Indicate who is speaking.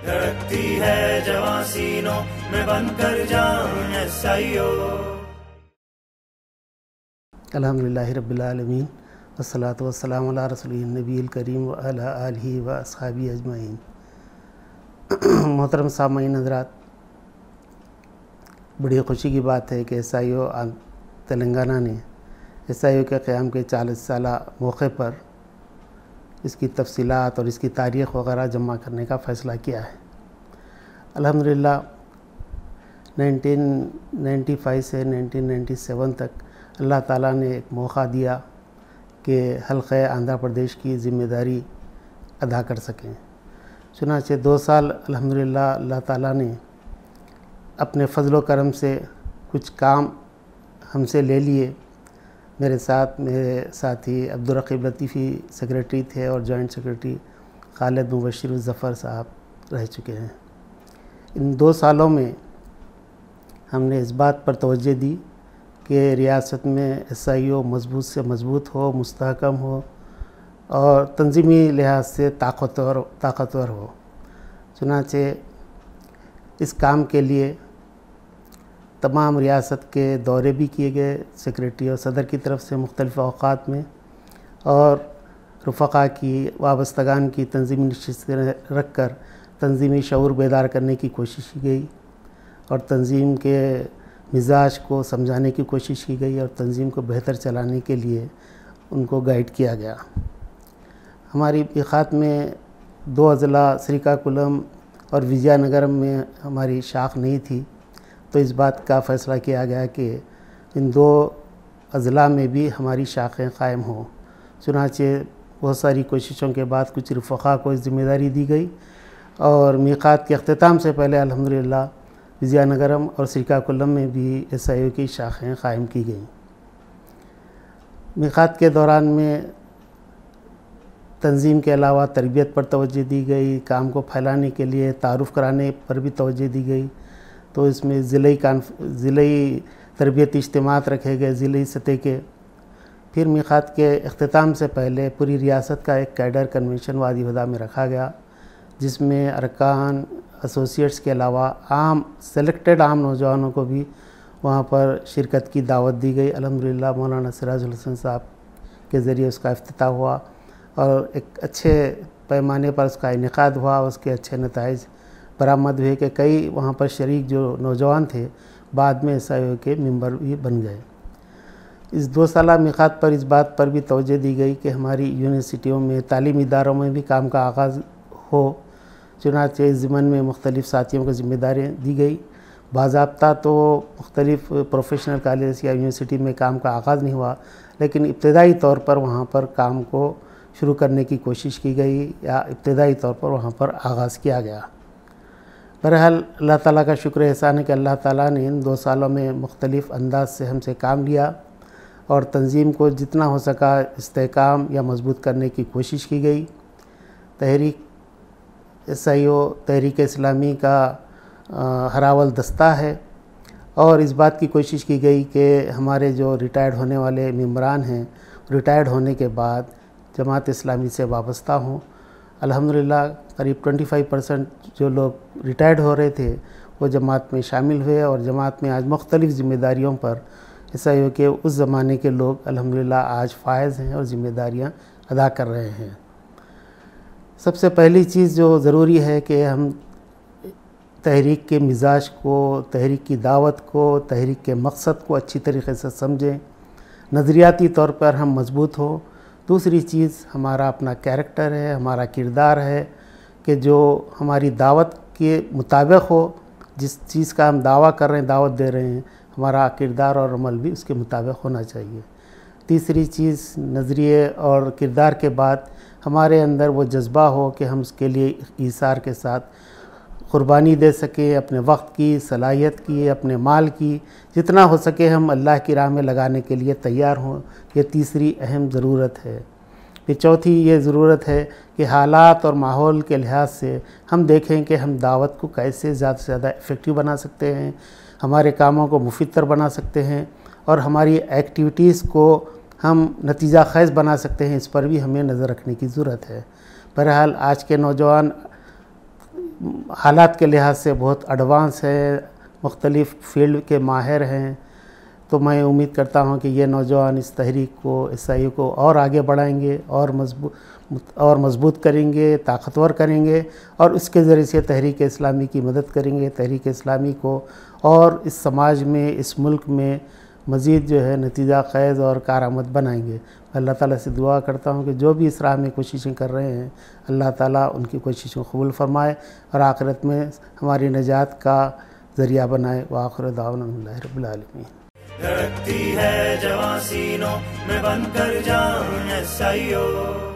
Speaker 1: धड़कती है जवां सीनों में बनकर जान SIO।
Speaker 2: अल्हम्दुलिल्लाहि रब्बिल आलमीन वस्सलातु वस्सलामु अला रसूलिहिन नबील करीम व अला आलिहि व अस्हाबिहि अजमईन। मोहतरम सामईन हज़रात, बड़ी खुशी की बात है कि SIO तेलंगाना ने SIO के क़याम के 40 साला मौके पर इसकी तफसीलात और इसकी तारीख़ वग़ैरह जमा करने का फ़ैसला किया है। अल्हम्दुलिल्लाह 1995 से 1997 तक अल्लाह ताला ने एक मौका दिया कि हल्क़े आंध्र प्रदेश की ज़िम्मेदारी अदा कर सकें। चुनांचे 2 साल अल्हम्दुलिल्लाह अल्लाह ताला ने अपने फ़ज़ल व करम से कुछ काम हमसे ले लिए। मेरे साथी अब्दुल रकीब लतीफ़ी सेक्रेटरी थे और जॉइंट सेक्रेटरी खालिद मुबश्शिर ज़फ़र साहब रह चुके हैं। इन 2 सालों में हमने इस बात पर तवज्जो दी कि रियासत में SIO मज़बूत से मज़बूत हो, मुस्तहकम हो और तंज़ीमी लिहाज से ताकतवर हो। चुनांचे इस काम के लिए तमाम रियासत के दौरे भी किए गए सेक्रेटरी और सदर की तरफ से मुख्तलिफ़ औक़ात में, और रफ़क़ा की वाबस्तगान की तंज़ीमी नशिस्तें रख कर तंज़ीमी शऊर बेदार करने की कोशिश की गई और तंज़ीम के मिजाज को समझाने की कोशिश की गई और तंज़ीम को बेहतर चलाने के लिए उनको गाइड किया गया। हमारी इख़ात में 2 अज़ला श्रीकाकुलम और विजयनगरम में हमारी शाख नहीं थी, तो इस बात का फ़ैसला किया गया कि इन 2 अज़ला में भी हमारी शाखें क़ायम हों। चुनांचे बहुत सारी कोशिशों के बाद कुछ रफ़क़ा को इस ज़िम्मेदारी दी गई और मीक़ात के अख्तिताम से पहले अल्हम्दुलिल्लाह विजयनगरम और श्रीकाकुलम में भी SIO की शाखें क़ायम की गईं। मीक़ात के दौरान में तंज़ीम के अलावा तरबियत पर तवज्जो दी गई, काम को फैलाने के लिए तारुफ़ कराने पर भी तवज्जो दी गई। तो इसमें ज़िलई तरबियती इज्तिमात रखे गए ज़िलई सतह के। फिर मीक़ात के अख्तिताम से पहले पूरी रियासत का एक कैडर कन्वेंशन वादी वदा में रखा गया, जिसमें अरकान एसोसिएट्स के अलावा सेलेक्टेड आम नौजवानों को भी वहाँ पर शिरकत की दावत दी गई। अल्हम्दुलिल्लाह मौलाना सिराजुल हसन साहब के ज़रिए उसका इफ्तिताह हुआ और एक अच्छे पैमाने पर उसका इनेकाद हुआ। उसके अच्छे नताइज बरामद हुए कि कई वहाँ पर शरीक जो नौजवान थे बाद में SIO के मेंबर भी बन गए। इस 2 साला मीक़ात पर इस बात पर भी तवज्जो दी गई कि हमारी यूनिवर्सिटियों में, तालीमी इदारों में भी काम का आगाज़ हो। चुनांचे इस ज़िमन में मुख्तलिफ़ साथियों को ज़िम्मेदारियाँ दी गई। बाज़ाब्ता तो मुख्तलिफ़ प्रोफेशनल कॉलेज या यूनिवर्सिटी में काम का आगाज़ नहीं हुआ, लेकिन इब्तदाई तौर पर वहाँ पर काम को शुरू करने की कोशिश की गई या इब्तदाई तौर पर वहाँ पर आगाज़ किया गया। बहरहाल अल्लाह ताला का शुक्र एहसान है कि अल्लाह ताला ने इन 2 सालों में मुख्तलिफ़ अंदाज से हमसे काम लिया और तंज़ीम को जितना हो सका इस्तेहकाम या मज़बूत करने की कोशिश की गई। तहरीक SIO तहरीक इस्लामी का हरावल दस्ता है और इस बात की कोशिश की गई कि हमारे जो रिटायर्ड होने वाले मेंबरान हैं, रिटायर्ड होने के बाद जमात इस्लामी से वाबस्ता हों। अल्हम्दुलिल्लाह करीब 25% जो लोग रिटायर्ड हो रहे थे वो जमात में शामिल हुए और जमात में आज मुख्तलिफ़ ज़िम्मेदारियों पर SIO के उस ज़माने के लोग अल्हम्दुलिल्लाह आज फ़ायज़ हैं और ज़िम्मेदारियाँ अदा कर रहे हैं। सबसे पहली चीज़ जो ज़रूरी है कि हम तहरीक के मिजाज को, तहरीक की दावत को, तहरीक के मकसद को अच्छी तरीके से समझें, नज़रियाती तौर पर हम मज़बूत हो। दूसरी चीज़ हमारा अपना कैरेक्टर है, हमारा किरदार है कि जो हमारी दावत के मुताबिक हो। जिस चीज़ का हम दावा कर रहे हैं, दावत दे रहे हैं, हमारा किरदार और अमल भी उसके मुताबिक होना चाहिए। तीसरी चीज़ नज़रिए और किरदार के बाद हमारे अंदर वो जज्बा हो कि हम उसके लिए ईसार के साथ क़ुरबानी दे सकें, अपने वक्त की, सलाहियत की, अपने माल की, जितना हो सके हम अल्लाह की राह में लगाने के लिए तैयार हों। ये तीसरी अहम ज़रूरत है। फिर चौथी ये ज़रूरत है कि हालात और माहौल के लिहाज से हम देखें कि हम दावत को कैसे ज़्यादा से ज़्यादा इफ़ेक्टिव बना सकते हैं, हमारे कामों को मुफीद बना सकते हैं और हमारी एक्टिविटीज़ को हम नतीजा ख़ैज़ बना सकते हैं। इस पर भी हमें नज़र रखने की ज़रूरत है। बहरहाल आज के नौजवान حالات کے لحاظ سے بہت ایڈوانس ہے، مختلف فیلڈ کے ماہر ہیں، تو میں امید کرتا ہوں کہ یہ نوجوان اس تحریک کو، ایس آئی کو اور آگے بڑھائیں گے اور مضبوط کریں گے، طاقتور کریں گے، اور اس کے ذریعے سے تحریک اسلامی کی مدد کریں گے، تحریک اسلامی کو اور اس سماج میں، اس ملک میں مزید جو ہے نتیجہ خیز اور کارآمد بنائیں گے۔ میں اللہ تعالیٰ سے دعا کرتا ہوں کہ جو بھی اس راہ میں کوششیں کر رہے ہیں، اللہ تعالیٰ ان کی کوششوں کو قبول فرمائے اور آخرت میں ہماری نجات کا ذریعہ بنائے۔ وآخر دعوانا الحمدللہ رب العالمین۔
Speaker 1: دھڑکتی ہے جواں سینوں میں بن کر جان ایس آئی او۔